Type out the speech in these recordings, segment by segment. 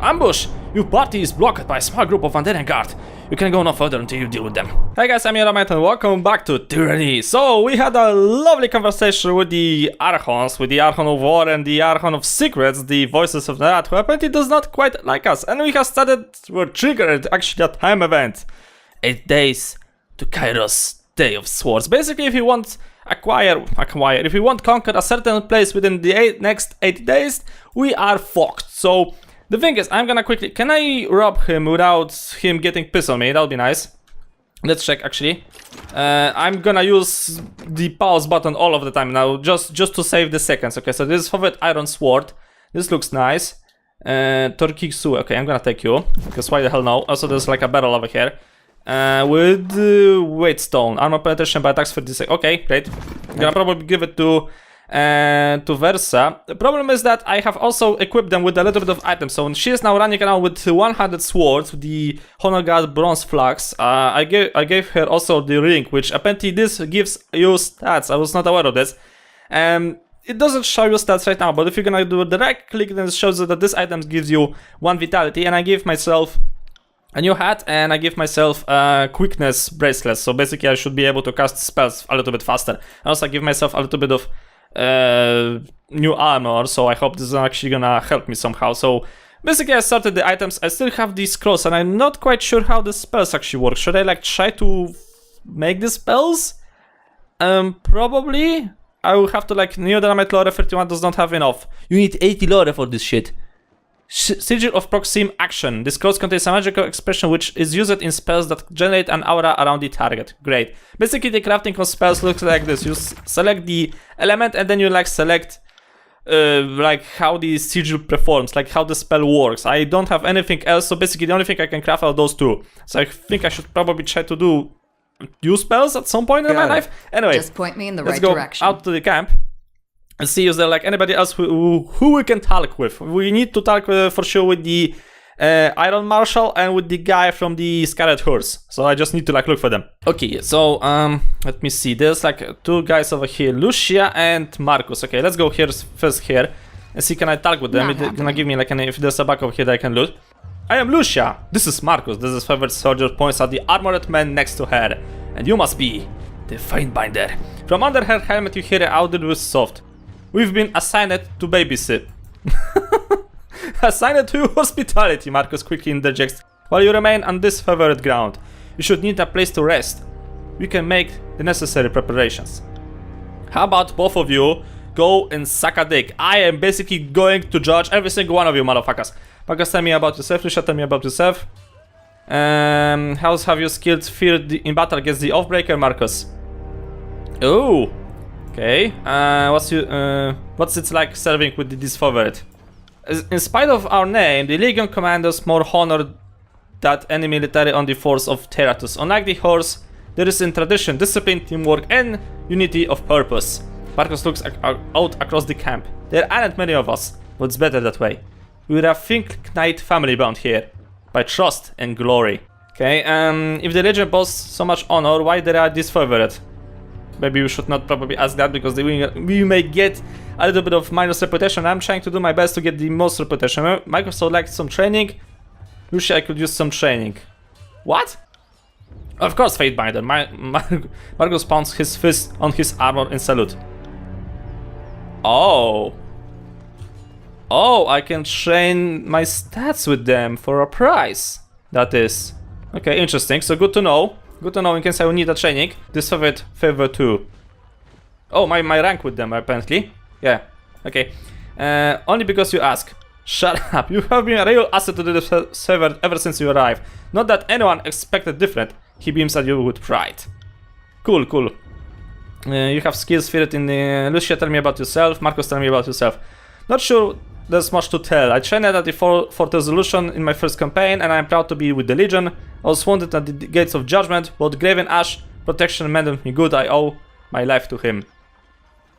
Ambush! Your party is blocked by a small group of Vanderian guard. You can go no further until you deal with them. Hey guys, I'm Neodyinamite and welcome back to Tyranny. So, we had a lovely conversation with the Archons, with the Archon of War and the Archon of Secrets, the voices of that, who apparently does not quite like us. And we have started, we're triggered actually a time event. 8 days to Kyros, Day of Swords. Basically, if you want if you want conquer a certain place within the next 8 days, we are fucked. So, the thing is, I'm gonna quickly... Can I rob him without him getting pissed on me? That would be nice. Let's check, actually. I'm gonna use the pause button all of the time now, just to save the seconds. Okay, so this is Disfavored Iron Sword. This looks nice. Soo. Okay, I'm gonna take you, because why the hell no? Also, there's like a barrel over here. With weight stone. Armor penetration by attacks for this... Okay, great. I'm gonna probably give it to Versa. The problem is that I have also equipped them with a little bit of items. So she is now running around with 100 swords, with the Honor Guard bronze flags. I gave her also the ring, which apparently this gives you stats. I was not aware of this. It doesn't show you stats right now, but if you're gonna do the right click, then it shows you that this item gives you 1 vitality, and I give myself a new hat, and I give myself a quickness bracelet. So basically I should be able to cast spells a little bit faster. And also I give myself a little bit of new armor, so I hope this is actually gonna help me somehow. So basically I started the items. I still have these scrolls and I'm not quite sure how the spells actually work. Should I like try to make the spells? Probably I will have to like... Neodyinamite lore 31 does not have enough. You need 80 lore for this shit. Sigil of Proxim Action. This clause contains a magical expression which is used in spells that generate an aura around the target. Great. Basically the crafting of spells looks like this. You select the element and then you like select like how the sigil performs, like how the spell works. I don't have anything else, so basically the only thing I can craft are those two. So I think I should probably try to use spells at some point in my life. Anyway, just point me in the right direction. Let's go out to the camp and see is there like anybody else who we can talk with. We need to talk for sure with the Iron Marshal and with the guy from the Scarlet Chours. So I just need to like look for them. Okay, so let me see. There's like 2 guys over here, Lucia and Marcus. Okay, let's go here first here and see can I talk with them. It's gonna give me like if there's a back over here that I can loot. I am Lucia. This is Marcus. This is favorite soldier points at the armored man next to her. And you must be the Fiendbinder. From under her helmet you hear an audible with soft. We've been assigned to babysit. Assigned to hospitality, Marcus quickly interjects. While you remain on this favored ground, you should need a place to rest. We can make the necessary preparations. How about both of you go and suck a dick? I am basically going to judge every single one of you, motherfuckers. Marcus, tell me about yourself. Lucia, tell me about yourself. How have you skilled fear in battle against the Oathbreaker, Marcus? Oh. Okay, what's it like serving with the Disfavored? In spite of our name, the Legion commanders more honor that any military on the force of Tyranny. Unlike the horse, there is in tradition discipline, teamwork, and unity of purpose. Marcus looks out across the camp. There aren't many of us, but it's better that way. We're a think-knight family bound here, by trust and glory. Okay, if the Legion boasts so much honor, why there are Disfavored? Maybe we should not probably ask that because we may get a little bit of minus reputation. I'm trying to do my best to get the most reputation. Microsoft would like some training. Usually I could use some training. What? Of course, Fatebinder. Marcus pounds his fist on his armor in salute. Oh. Oh, I can train my stats with them for a price. That is. Okay, interesting. So good to know. Good to know in case I will need a training. Disfavored favor 2. Oh, my rank with them apparently. Yeah, okay. Only because you ask. Shut up, you have been a real asset to the Disfavored ever since you arrived. Not that anyone expected different. He beams at you with pride. Cool, cool. You have skills fitted in the... Lucia, tell me about yourself. Marcus, tell me about yourself. Not sure there's much to tell. I trained at the Fourth Resolution in my first campaign, and I'm proud to be with the Legion. I was wounded at the gates of judgment, but Graven Ash protection made me good. I owe my life to him.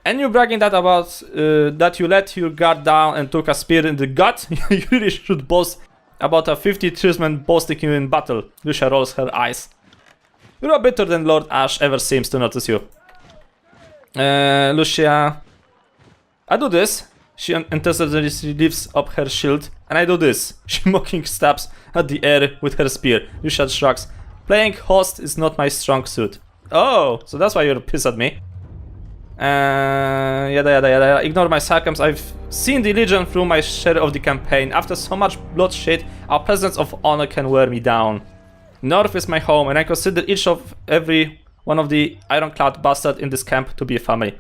And you bragging that about that you let your guard down and took a spear in the gut? You really should boast about a 50 tradesmen boasting you in battle. Lucia rolls her eyes. You are better than Lord Ash ever seems to notice you. Lucia, I do this. She enthusiastically lifts up her shield And I do this. She mocking stabs at the air with her spear. Yusha shrugs. Playing host is not my strong suit. Oh, so that's why you're pissed at me. Yada yada yada. Ignore my sarcasms. I've seen the Legion through my share of the campaign. After so much bloodshed, our presence of honor can wear me down. North is my home, and I consider every one of the ironclad bastards in this camp to be a family.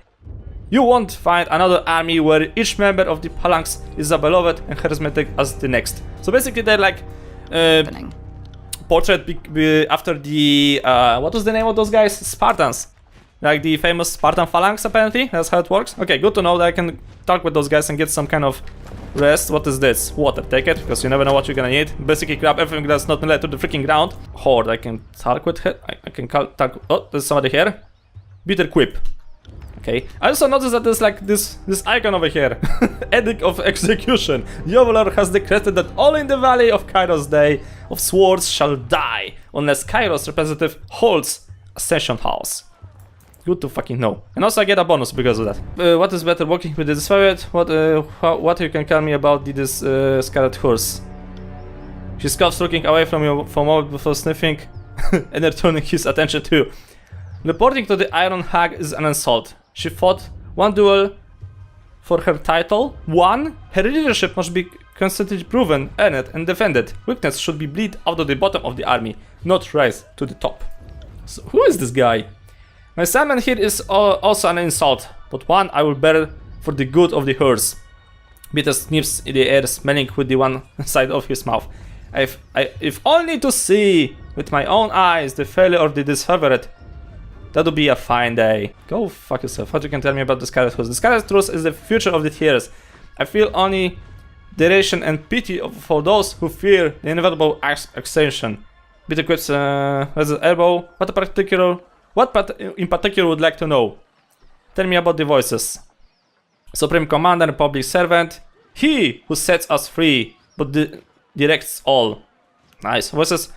You won't find another army where each member of the phalanx is as beloved and charismatic as the next. So basically they're like portrait after the what was the name of those guys? Spartans. Like the famous Spartan phalanx, apparently. That's how it works. Okay, good to know that I can talk with those guys and get some kind of rest. What is this? Water. Take it, because you never know what you're gonna need. Basically grab everything that's not related to the freaking ground. Horde. I can talk with her. I can talk. Oh, there's somebody here. Bitter quip. Okay. I also noticed that there's like this icon over here. Edict of execution. The Overlord has decreed that all in the Valley of Kyros Day of Swords shall die, unless Kyros representative holds Ascension House. Good to fucking know. And also I get a bonus because of that. What is better, working with the Disfavored? What you can tell me about this Scarlet Chours? She scoffs, looking away from you for a moment before sniffing and returning his attention to you. Reporting to the Iron Hag is an insult. She fought one duel for her title. Her leadership must be constantly proven, earned, and defended. Weakness should be bleed out of the bottom of the army, not rise to the top. So who is this guy? My assignment here is also an insult, but one I will bear for the good of the horse. Peter sniffs in the air, smelling with the one side of his mouth. If only to see with my own eyes the failure of the Disfavored, that would be a fine day. Go fuck yourself. What you can tell me about the Scarlet Chours? The Scarlet Chours is the future of the tiers. I feel only deration and pity for those who fear the inevitable accension. Peter quips, has an elbow. What in particular would like to know? Tell me about the voices. Supreme Commander, Public Servant. He who sets us free, but directs all. Nice. Voices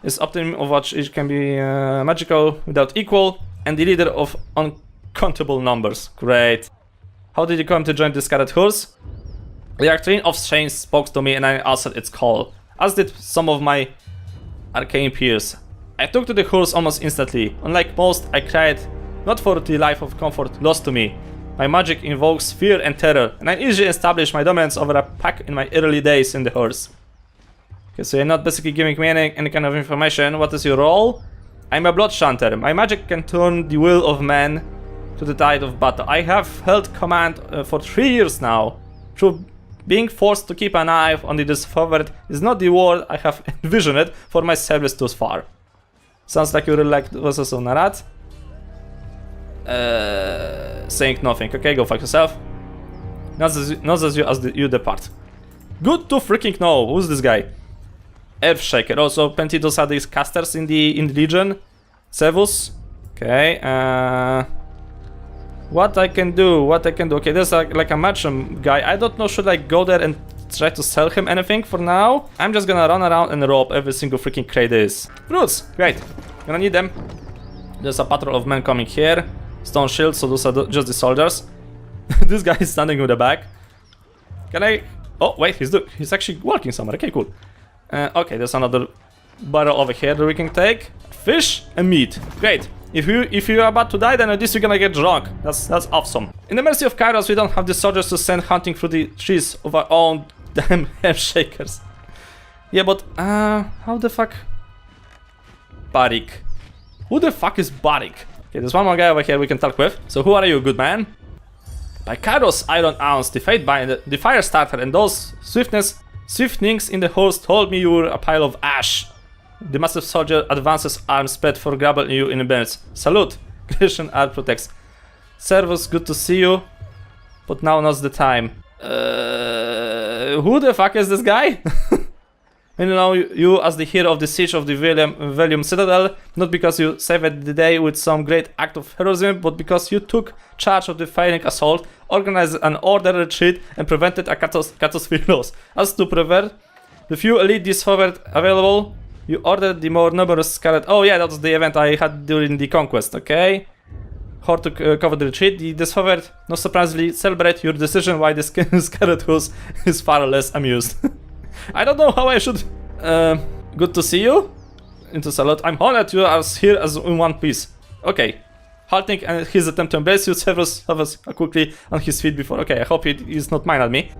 is optimum of which it can be magical without equal, and the leader of uncountable numbers. Great. How did you come to join the Scarlet Chours? The Archon of Chains spoke to me and I answered its call, as did some of my arcane peers. I took to the Chours almost instantly. Unlike most, I cried not for the life of comfort lost to me. My magic invokes fear and terror, and I easily established my dominance over a pack in my early days in the Chours. Okay, so you're not basically giving me any kind of information. What is your role? I'm a blood shunter. My magic can turn the will of men to the tide of battle. I have held command for 3 years now. Through being forced to keep an eye on the Disfavored is not the word I have envisioned for my service thus far. Sounds like you really like versus on Narat. Saying nothing. Okay, go fuck yourself. Not as you depart. Good to freaking know. Who's this guy? Earthshaker. Also, Pentidos are these casters in the Legion. Sevus. Okay. What I can do? Okay, there's like a merchant guy. I don't know. Should I go there and try to sell him anything for now? I'm just gonna run around and rob every single freaking crate there is. Fruits. Great. Gonna need them. There's a patrol of men coming here. Stone shields. So those are just the soldiers. This guy is standing with a bag. Can I? Oh wait, he's actually walking somewhere. Okay, cool. Okay, there's another barrel over here that we can take. Fish and meat. Great. If you're about to die, then at least you're gonna get drunk. That's awesome. In the mercy of Kyros, we don't have the soldiers to send hunting through the trees of our own damn Earthshakers. Yeah, but how the fuck? Barik. Who the fuck is Barik? Okay, there's one more guy over here we can talk with. So who are you, good man? By Kyros' Iron Ounce, the Fate Bind, the Fire Starter, and those swiftnings in the host told me you were a pile of ash. The massive soldier advances, arms spread for grabbing you in burns. Salute! Grecian art protects. Servus, good to see you, but now now's the time. Who the fuck is this guy? And you know, you as the hero of the siege of the Valium Citadel, not because you saved the day with some great act of heroism, but because you took charge of the failing assault, organized an order retreat, and prevented a catastrophic loss. As to prevent the few elite Disfavored available, you ordered the more numerous Scarlet... Oh yeah, that was the event I had during the conquest, okay? Horde to cover the retreat. The Disfavored, not surprisingly, celebrate your decision why the Scarlet Chours is far less amused. I don't know how I should... good to see you. Into salute. I'm honored you are here as in one piece. Okay. Halting and his attempt to embrace you. Severus hovers quickly on his feet before... Okay, I hope he's not mad at me.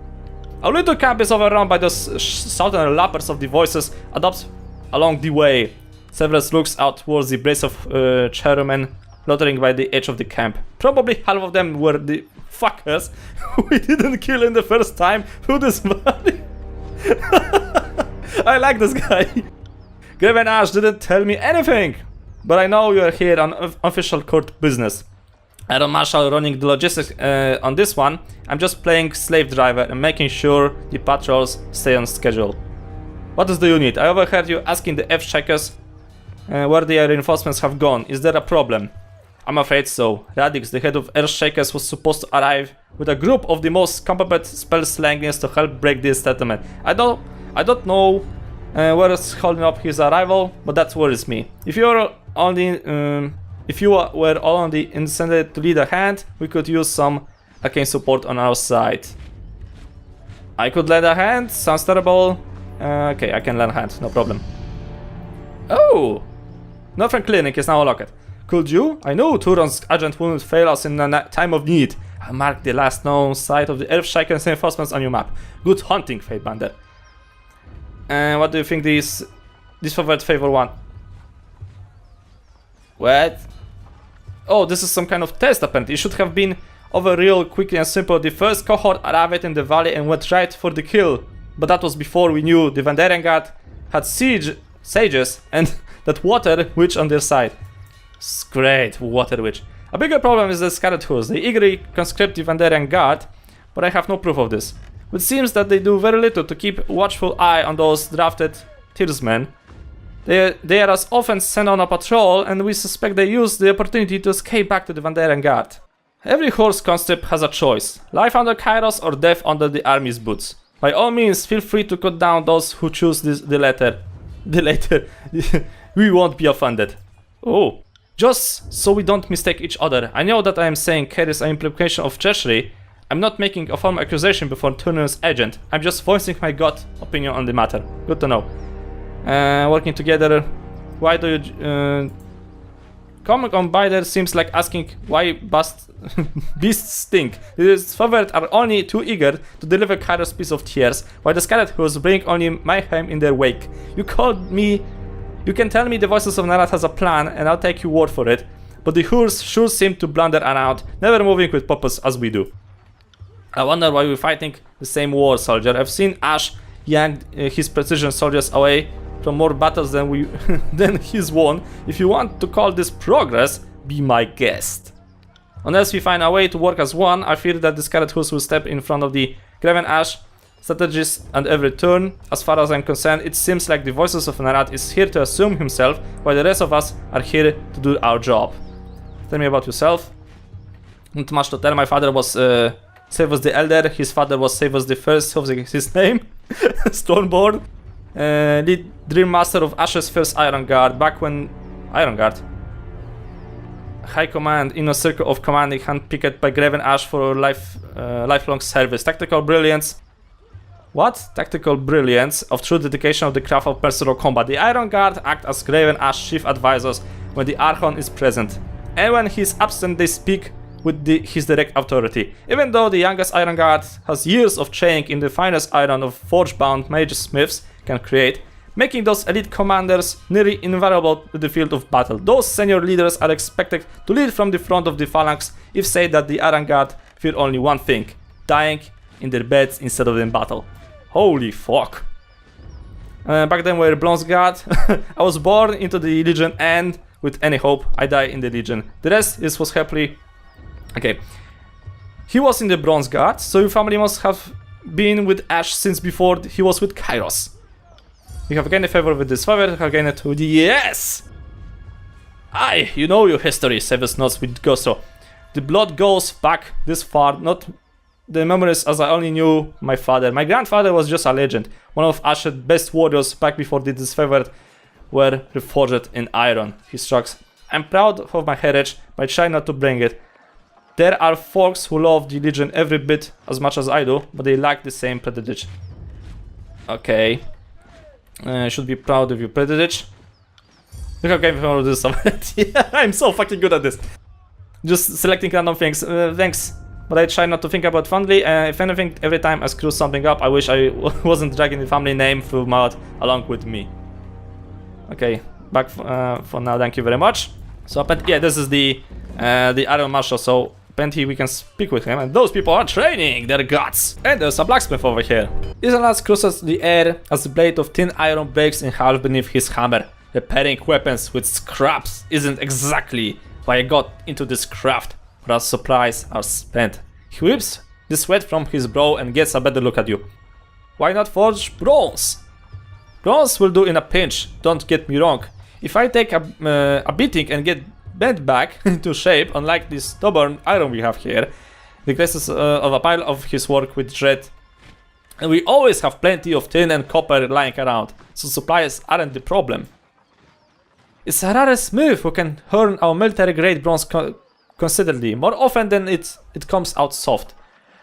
Our little camp is overrun by those southern lappers of the voices. Adopts along the way. Severus looks out towards the brace of chairmen loitering by the edge of the camp. Probably half of them were the fuckers we didn't kill in the first time through this valley. I like this guy. Graven Ash didn't tell me anything, but I know you are here on official court business. Iron Marshal running the logistics on this one. I'm just playing slave driver and making sure the patrols stay on schedule. What is the unit? I overheard you asking the Earthshakers where the reinforcements have gone. Is there a problem? I'm afraid so. Radix, the head of Earthshakers, was supposed to arrive with a group of the most competent spell slangers to help break this settlement. I don't know where is holding up his arrival, but that worries me. If you were only intended to lead a hand, we could use some arcane support on our side. I could lend a hand? Sounds terrible. Okay, I can lend a hand, no problem. Oh! Northern Clinic is now locked. Could you? I know Turon's agent wouldn't fail us in a time of need. I'll mark the last known site of the Earthshaker's reinforcements on your map. Good hunting, Fatebander. And what do you think this Disfavored favor one? What? Oh, this is some kind of test apparently. It should have been over real quickly and simple. The first cohort arrived in the valley and went right for the kill. But that was before we knew the Vanderian guard had sages and that water witch on their side. Great, water witch. A bigger problem is the Scarlet Chours. They eagerly conscript the Vanderian guard, but I have no proof of this. It seems that they do very little to keep a watchful eye on those drafted tiersmen. They are as often sent on a patrol, and we suspect they use the opportunity to escape back to the Vanderian guard. Every horse conscript has a choice: life under Kyros or death under the army's boots. By all means, feel free to cut down those who choose the latter. We won't be offended. Oh. Just so we don't mistake each other, I know that I am saying carries an implication of treachery. I'm not making a formal accusation before Turon's agent. I'm just voicing my gut opinion on the matter. Good to know. Working together. Why do you... Coming on by there seems like asking why beasts stink. The Disfavored are only too eager to deliver Kyros' piece of tears, while the Scarlet Chours bring only mayhem in their wake. You can tell me the Voices of Narat has a plan, and I'll take your word for it, but the Chours sure seem to blunder around, never moving with purpose as we do. I wonder why we're fighting the same war, soldier. I've seen Ash yank his precision soldiers away from more battles than he's won. If you want to call this progress, be my guest. Unless we find a way to work as one, I fear that the Scarlet Chours will step in front of the Graven Ash strategies at every turn. As far as I'm concerned, it seems like the Voices of Narat is here to assume himself, while the rest of us are here to do our job. Tell me about yourself. Not much to tell. My father was Savus the Elder, his father was Savus the First, of his name, Stormborn. Lead Dream Master of Ash's first Iron Guard, back when... Iron Guard? High Command, Inner Circle of Commanding, handpicked by Graven Ash for lifelong service. Tactical Brilliance. What? Tactical Brilliance of true dedication of the craft of personal combat. The Iron Guard act as Graven Ash chief advisors when the Archon is present. And when he is absent, they speak with his direct authority. Even though the youngest Iron Guard has years of training in the finest iron of forge-bound mage smiths can create, making those elite commanders nearly invulnerable to the field of battle. Those senior leaders are expected to lead from the front of the phalanx if say that the Iron Guard fear only one thing: dying in their beds instead of in battle. Holy fuck. Back then we were Bronze Guard. I was born into the Legion, and with any hope I die in the Legion. The rest was happily... Okay. He was in the Bronze Guard, so your family must have been with Ash since before he was with Kyros. You have gained a favor with this favor, you have gained it with the... Yes! Aye, you know your history, Savus nods with gusto. The blood goes back this far, not the memories as I only knew my father. My grandfather was just a legend, one of Ash's best warriors back before the Disfavored were reforged in iron. He shrugs. I'm proud of my heritage, but I try not to bring it. There are folks who love the Legion every bit as much as I do, but they lack the same prestige. Okay. Should be proud of you, prestige. Look how game all this stuff. Yeah, I'm so fucking good at this. Just selecting random things. Thanks. But I try not to think about fondly. If anything, every time I screw something up, I wish I wasn't dragging the family name through mud along with me. Okay, back for now. Thank you very much. So, yeah, this is the Iron Marshal. So, apparently we can speak with him, and those people are training their guts. And there's a blacksmith over here. Islands crosses the air as the blade of thin iron breaks in half beneath his hammer. Repairing weapons with scraps isn't exactly why I got into this craft. As supplies are spent. He whips the sweat from his brow and gets a better look at you. Why not forge bronze? Bronze will do in a pinch, don't get me wrong. If I take a beating and get bent back into shape, unlike this stubborn iron we have here, the graces of a pile of his work with dread. And we always have plenty of tin and copper lying around, so supplies aren't the problem. It's a rare smith who can earn our military grade bronze considerably, more often than it comes out soft.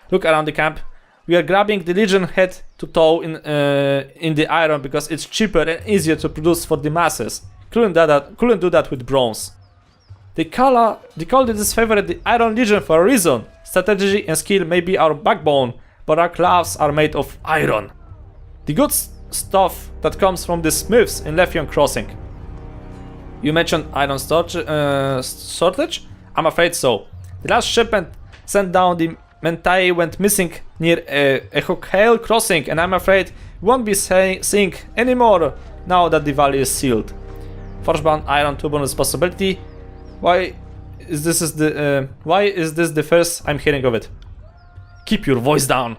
Look around the camp. We are grabbing the Legion head to toe in the iron because it's cheaper and easier to produce for the masses. Couldn't do that with bronze. They call the Disfavored the Iron Legion for a reason. Strategy and skill may be our backbone, but our gloves are made of iron. The good stuff that comes from the smiths in Lefion Crossing. You mentioned iron shortage? I'm afraid so. The last shipment sent down the Mentai went missing near Echokail Crossing, and I'm afraid we won't be seeing any more now that the valley is sealed. Forgebound iron turbulence possibility. Why is this the first I'm hearing of it? Keep your voice down.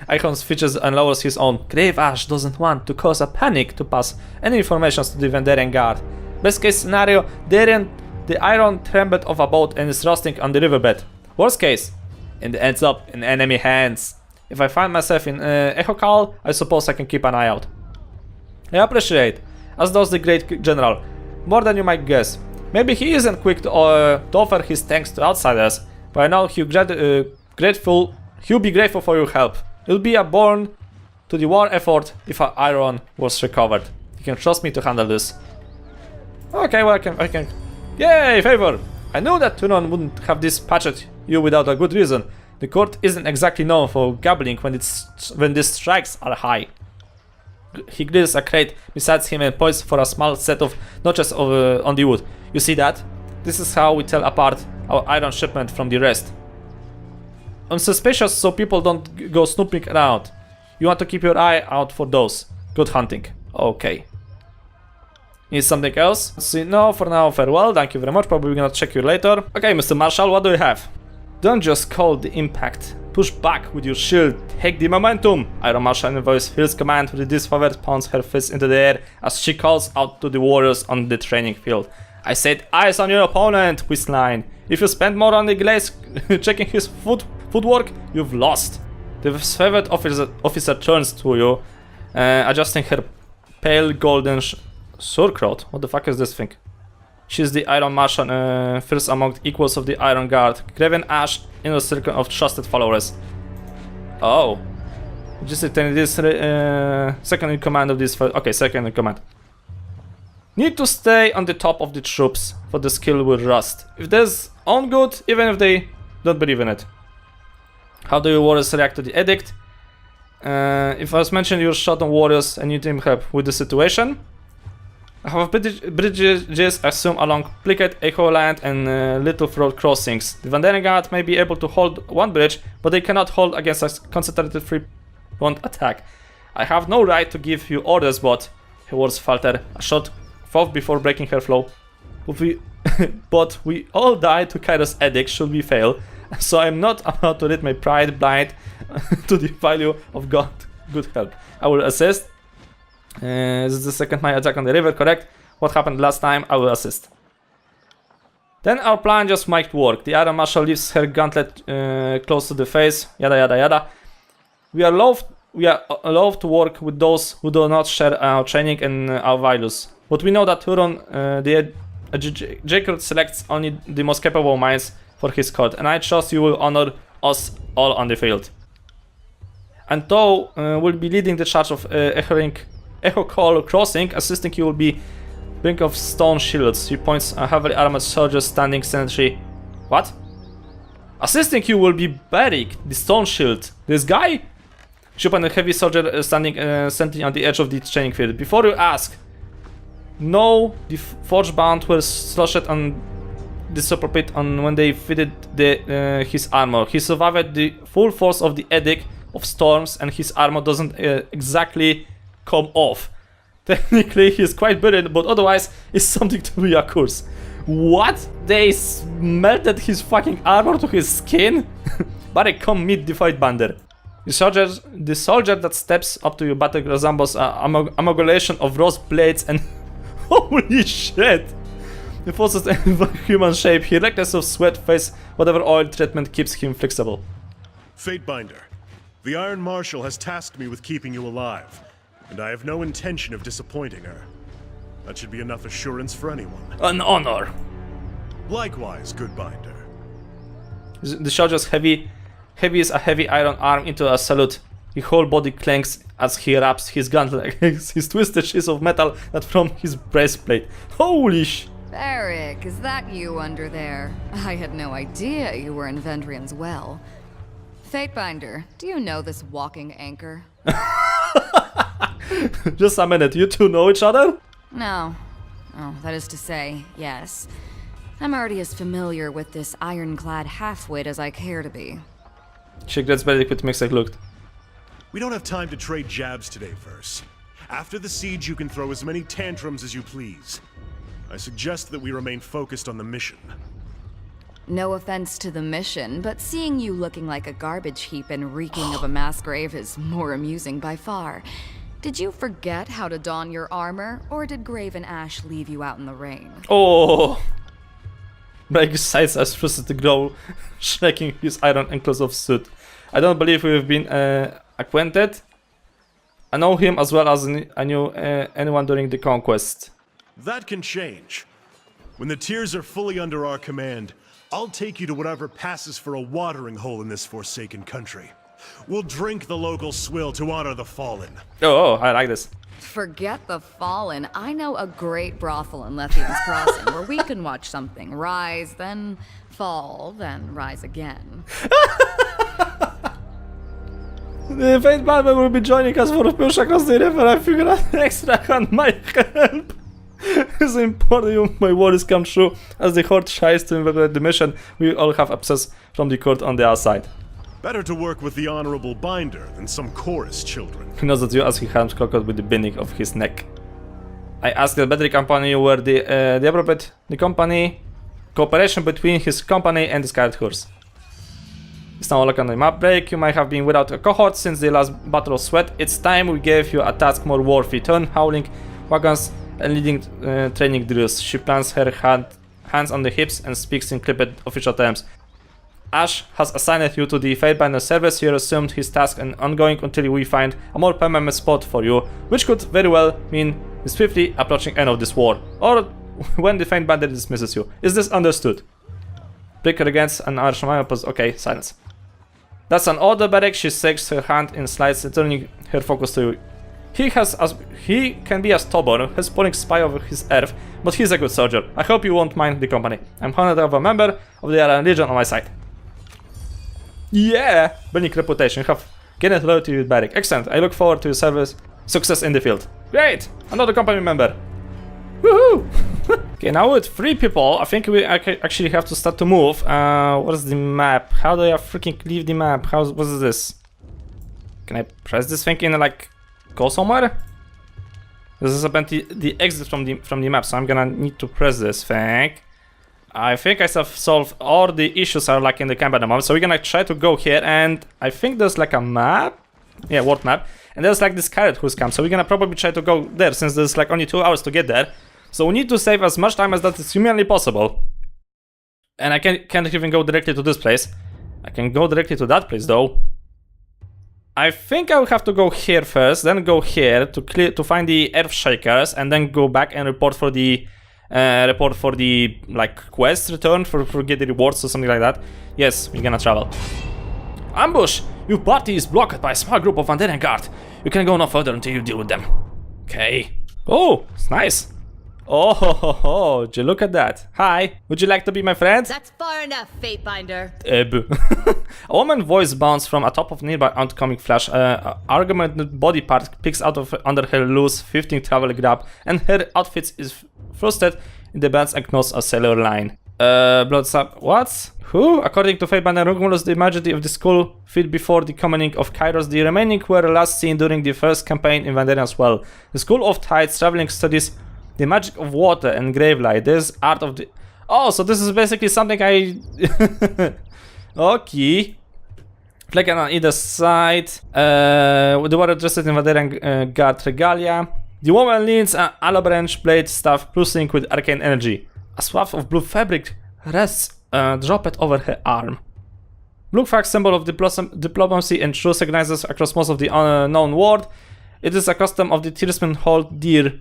Icon switches and lowers his own. Grave Ash doesn't want to cause a panic to pass any information to the Vanderian guard. Best case scenario, the iron trembled off a boat and is rusting on the riverbed. Worst case, it ends up in enemy hands. If I find myself in Echokal, I suppose I can keep an eye out. I appreciate, as does the great general, more than you might guess. Maybe he isn't quick to offer his thanks to outsiders, but I know he'll be grateful for your help. It'll be a boon to the war effort if our iron was recovered. You can trust me to handle this. Okay, well I can. Yay, favor! I knew that Tunon wouldn't have dispatched you without a good reason. The court isn't exactly known for gambling when the strikes are high. He grills a crate beside him and points for a small set of notches on the wood. You see that? This is how we tell apart our iron shipment from the rest. I'm suspicious so people don't go snooping around. You want to keep your eye out for those. Good hunting. Okay. Need something else? See, no, for now, farewell. Thank you very much. Probably gonna check you later. Okay, Mr. Marshal, what do you have? Don't just call the impact. Push back with your shield. Take the momentum. Iron Marshal voice feels command with the Disfavored pounds her fist into the air as she calls out to the warriors on the training field. I said eyes on your opponent, Whistline. If you spend more on the glaze checking his footwork, you've lost. The Disfavored officer turns to you, adjusting her pale golden surcoat. What the fuck is this thing? She's the Iron Marshal, first among the equals of the Iron Guard. Graven Ash in a circle of trusted followers. Oh. Just this second in command of this. Okay, second in command. Need to stay on the top of the troops, for the skill will rust. If there's on good, even if they don't believe in it. How do your warriors react to the edict? If I was mentioned you're short on warriors and need help with the situation. I have bridges assume along Pliket, Echo Land and Little Throat crossings. The Vanderian Guard may be able to hold one bridge, but they cannot hold against a concentrated free-point attack. I have no right to give you orders, but her words falter. A shot fought before breaking her flow. But we all die to Kyros' edict should we fail, so I'm not about to let my pride blind to the value of good help. I will assist. This is the second my attack on the river, correct? What happened last time? I will assist. Then our plan just might work. The Iron Marshal leaves her gauntlet close to the face. Yada yada yada. We are allowed to work with those who do not share our training and our values. But we know that Huron, the Jacob selects only the most capable minds for his court, and I trust you will honor us all on the field. And Tao will be leading the charge of Echo Call Crossing. Assisting you will be Brink of Stone Shields. He points a heavily armored soldier standing sentry. What? Assisting you will be Barik, the Stone Shield. This guy? She points a heavy soldier standing sentry on the edge of the training field. Before you ask, no, the forge bound were sloshed on the super pit on when they fitted his armor. He survived the full force of the edict of storms, and his armor doesn't exactly come off. Technically, he's quite buried, but otherwise, it's something to be a curse. What? They melted his fucking armor to his skin? Barik, come meet the fight bander. The soldier that steps up to your battle resembles an amalgamation of rose blades and holy shit! The forces in human shape. He reckless of sweat, face whatever oil treatment keeps him flexible. Fatebinder, the Iron Marshal has tasked me with keeping you alive, and I have no intention of disappointing her. That should be enough assurance for anyone. An honor. Likewise, good Binder. The soldier's heavy as a heavy iron arm into a salute. His whole body clanks as he wraps his gun against his twisted sheets of metal that from his breastplate. Holy sh! Barik, is that you under there? I had no idea you were in Vanderian's well. Fatebinder, do you know this walking anchor? Just a minute, you two know each other? No. Oh, that is to say, yes. I'm already as familiar with this ironclad halfwit as I care to be. She gets very quick mixed looked. We don't have time to trade jabs today, Verse. After the siege, you can throw as many tantrums as you please. I suggest that we remain focused on the mission. No offense to the mission, but seeing you looking like a garbage heap and reeking of a mass grave is more amusing by far. Did you forget how to don your armor, or did Grave and Ash leave you out in the rain? Oh! Barik sighs as twisted to grow, shaking his iron enclosed suit. I don't believe we've been acquainted. I know him as well as I knew anyone during the conquest. That can change. When the tiers are fully under our command, I'll take you to whatever passes for a watering hole in this forsaken country. We'll drink the local swill to honor the fallen. Oh, I like this. Forget the fallen. I know a great brothel in Lethian's Crossing where we can watch something rise, then fall, then rise again. The Fate Barber will be joining us for a push across the river. I figure an extra hand might help. It's important my worries come true. As the Horde tries to invade the mission, we all have access from the court on the outside. Better to work with the honorable Binder than some chorus children. He nods at you as he harms Crocodile with the binding of his neck. I asked the Barik company where the appropriate cooperation between his company and the Scarlet Chours. It's now look on the map break. You might have been without a cohort since the last Battle of Sweat. It's time we gave you a task more worthy. Turn howling wagons and leading training drills. She plants her hands on the hips and speaks in clipped official terms. Ash has assigned you to the Fatebinder service. He assumed his task and ongoing until we find a more permanent spot for you, which could very well mean the swiftly approaching end of this war, or when the Fatebinder dismisses you. Is this understood? Breaker against an Archon. Okay, silence. That's an order, Barik. She shakes her hand in slides, turning her focus to you. He can be a stubborn, has pulling spy over his earth, but he's a good soldier. I hope you won't mind the company. I'm honored to have a member of the Legion on my side. Yeah! Building reputation. You have gained loyalty with Barik. Excellent. I look forward to your service. Success in the field. Great! Another company member. Woohoo! Okay, now with 3 people, I think we actually have to start to move. What is the map? How do I freaking leave the map? What is this? Can I press this thing in like go somewhere? This is apparently the exit from the map, so I'm gonna need to press this thing. I think I have solved all the issues are like in the camp at the moment, so we're gonna try to go here, and I think there's like a map. Yeah, world map. And there's like this Scarlet Chours camp, so we're gonna probably try to go there since there's like only 2 hours to get there. So we need to save as much time as that is humanly possible. And I can't even go directly to this place. I can go directly to that place though. I think I will have to go here first, then go here to find the Earthshakers, and then go back and report for the report for the, like, quest return for get the rewards or something like that. Yes, we're gonna travel. Ambush! Your party is blocked by a small group of Vanderian guard. You can go no further until you deal with them. Okay. Oh, it's nice. Oh, ho, ho, ho. Would you look at that? Hi, would you like to be my friend? That's far enough, Fatebinder. A woman's voice bounced from atop of nearby oncoming flash. Argumented body part picks out of under her loose 15 travel grab, and her outfit is thrusted in the band's agnos a cellular line. Blood sap. What? Who? According to Fatebinder Romulus, the majority of the school fit before the coming of Kyros. The remaining were last seen during the first campaign in Vanderian as well. The School of Tides traveling studies the magic of water and grave light. This art of the... Oh, so this is basically something I... Okay. Flag on either side. The water dressed in Vanderian guard regalia. The woman leans an aloe branch blade staff pulsing with arcane energy. A swath of blue fabric rests dropped over her arm. Blue flag, symbol of diplomacy and truce, recognizes across most of the known world. It is a custom of the Tearsmen hold dear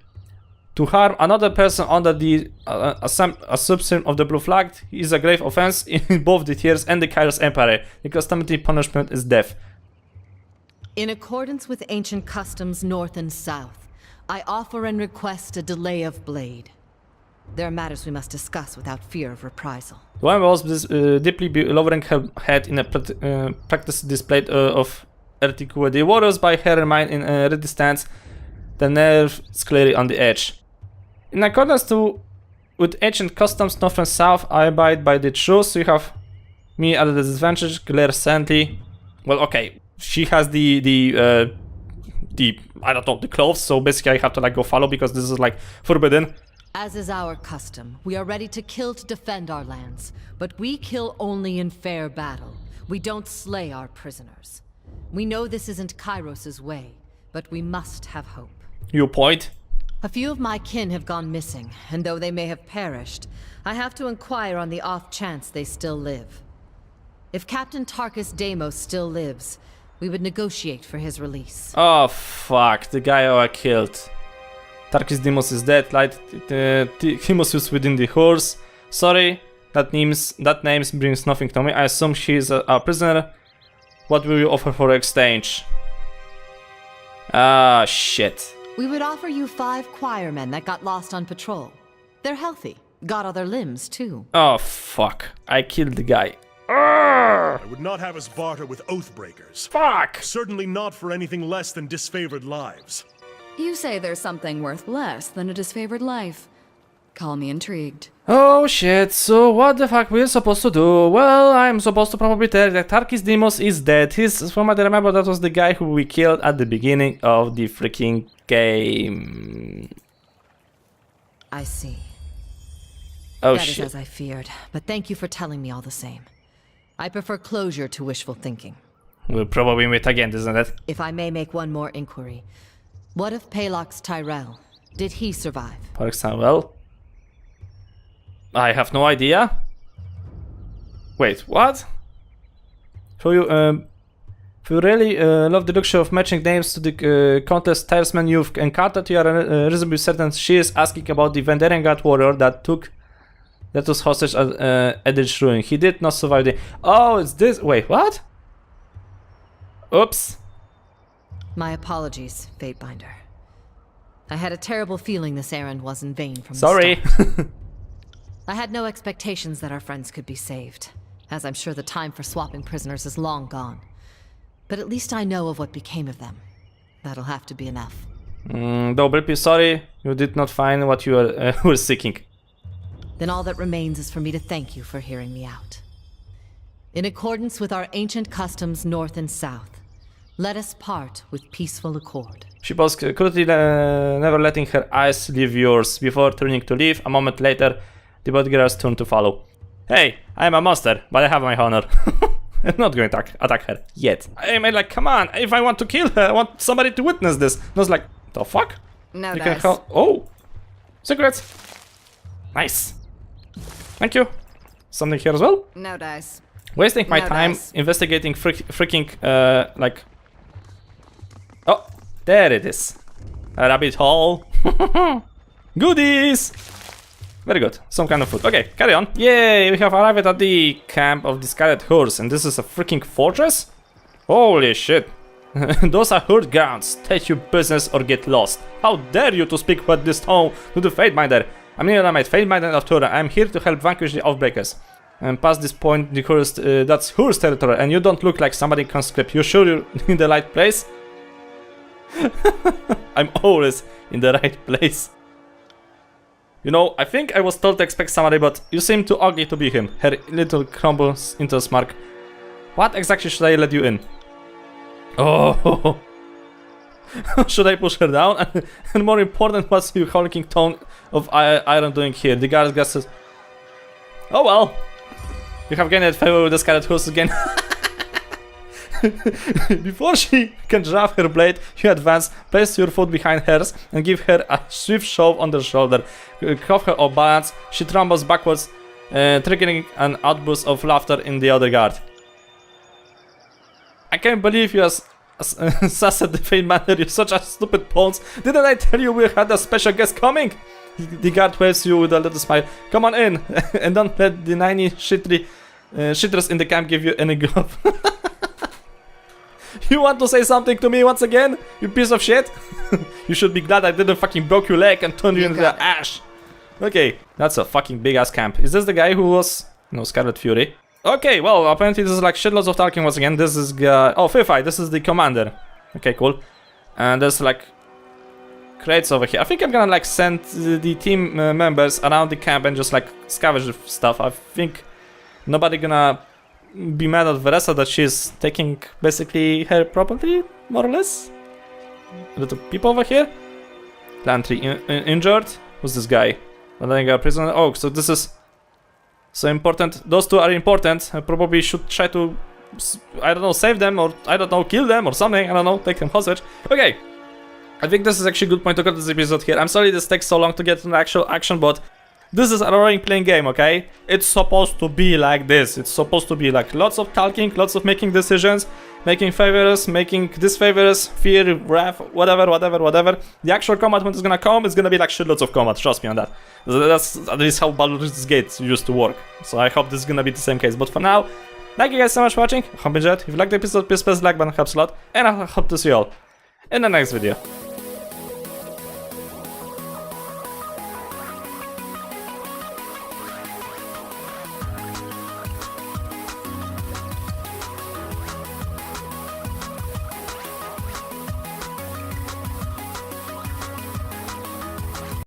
to harm another person under the assumption of the blue flag is a grave offense in both the Tears and the Kyros Empire. The customary punishment is death. In accordance with ancient customs north and south, I offer and request a delay of blade. There are matters we must discuss without fear of reprisal. The woman was deeply lowering her head in a practice display of Ertiku. The warriors by her mind in a ready stance, the nerve clearly on the edge. In accordance with ancient customs north and south, I abide by the truce. You have me at a disadvantage, glare sadly. Well, okay, she has the I don't know, the clothes, so basically I have to like go follow because this is like forbidden. As is our custom, we are ready to kill to defend our lands, but we kill only in fair battle. We don't slay our prisoners. We know this isn't Kyros' way, but we must have hope. You point. A few of my kin have gone missing, and though they may have perished, I have to inquire on the off chance they still live. If Captain Tarkus Deimos still lives, we would negotiate for his release. Oh fuck, the guy who I killed. Tarkus Deimos is dead, like Himosius within the horse. Sorry, that names brings nothing to me. I assume she is a prisoner. What will you offer for exchange? Ah, shit. We would offer you 5 choirmen that got lost on patrol. They're healthy, got other limbs too. Oh fuck, I killed the guy. I would not have us barter with oathbreakers. Fuck! Certainly not for anything less than disfavored lives. You say there's something worth less than a disfavored life. Call me intrigued. Oh shit, so what the fuck we're supposed to do? Well, I'm supposed to probably tell that Tarkus Deimos is dead. From what I remember, that was the guy who we killed at the beginning of the freaking game. I see. Oh That is shit. as I feared, but thank you for telling me all the same. I prefer closure to wishful thinking. We'll probably meet again, isn't it? If I may make one more inquiry. What of Palox Tyrell? Did he survive? For example, I have no idea. Wait, what? So you really love the luxury of matching names to the contest Tyresman you've encountered. You are reasonably certain she is asking about the Vanderian guard warrior that was hostage at Edith's ruin. He did not survive the... Oh, it's this... Wait, what? Oops. My apologies, Fatebinder. I had a terrible feeling this errand was in vain from Sorry. the start. I had no expectations that our friends could be saved, as I'm sure the time for swapping prisoners is long gone. But at least I know of what became of them. That'll have to be enough. Dobry, sorry, you did not find what you were seeking. Then all that remains is for me to thank you for hearing me out. In accordance with our ancient customs north and south, let us part with peaceful accord. She paused, currently never letting her eyes leave yours before turning to leave. A moment later, the bodyguards turned to follow. Hey, I am a monster, but I have my honor. I'm not going to attack her yet. I mean, like, come on, if I want to kill her, I want somebody to witness this. And I was like, the fuck? No You dice. can oh, secrets. Nice. Thank you. Something here as well? No dice. Wasting my No time dice. investigating freaking, like... Oh, there it is. A rabbit hole. Goodies! Very good. Some kind of food. Okay, carry on. Yay, we have arrived at the camp of the Scarlet Chours, and this is a freaking fortress? Holy shit. Those are herd grounds. Take your business or get lost. How dare you to speak with this tone to the Fateminder? I'm Neodyinamite, Fateminder of Tura. I'm here to help vanquish the Oathbreakers. And past this point, the Chours, that's Chours territory, and you don't look like somebody conscript. You sure you're in the right place? I'm always in the right place. You know, I think I was told to expect somebody, but you seem too ugly to be him. Her little crumbles into a smirk. What exactly should I let you in? Oh, should I push her down? And more important, what's your hulking tone of iron doing here? The guard guesses. Oh well, you have gained favor with the Scarlet Chours again. Before she can drop her blade, you advance, place your foot behind hers, and give her a swift shove on the shoulder. Cuff her off balance, she tumbles backwards, triggering an outburst of laughter in the other guard. I can't believe you sassed the Fateminder, you're such a stupid pawns. Didn't I tell you we had a special guest coming? The guard waves you with a little smile. Come on in, and don't let the 90 shitters in the camp give you any guff. You want to say something to me once again, you piece of shit? You should be glad I didn't fucking broke your leg and turn you into ash. Okay, that's a fucking big ass camp. Is this the guy who was... No, Scarlet Fury. Okay, well, apparently this is like shitloads of talking once again. This is... oh, Fifai, this is the commander. Okay, cool. And there's like... crates over here. I think I'm gonna like send the team members around the camp and just like scavenge the stuff. I think nobody gonna be mad at Veressa that she's taking basically her property, more or less. Little people over here. Lantry injured. Who's this guy? Letting a prisoner. Oh, so this is so important. Those two are important. I probably should try to, I don't know, save them, or I don't know, kill them or something. I don't know, take them hostage. Okay. I think this is actually a good point to cut this episode here. I'm sorry this takes so long to get to the actual action, but this is a role-playing game, okay? It's supposed to be like this. It's supposed to be like lots of talking, lots of making decisions, making favors, making disfavors, fear, wrath, whatever. The actual combat when it's gonna come is gonna be like shitloads of combat, trust me on that. That's at least how Baldur's Gate used to work. So I hope this is gonna be the same case. But for now, thank you guys so much for watching. I hope you enjoyed. If you liked the episode, please press the like button, helps a lot. And I hope to see you all in the next video.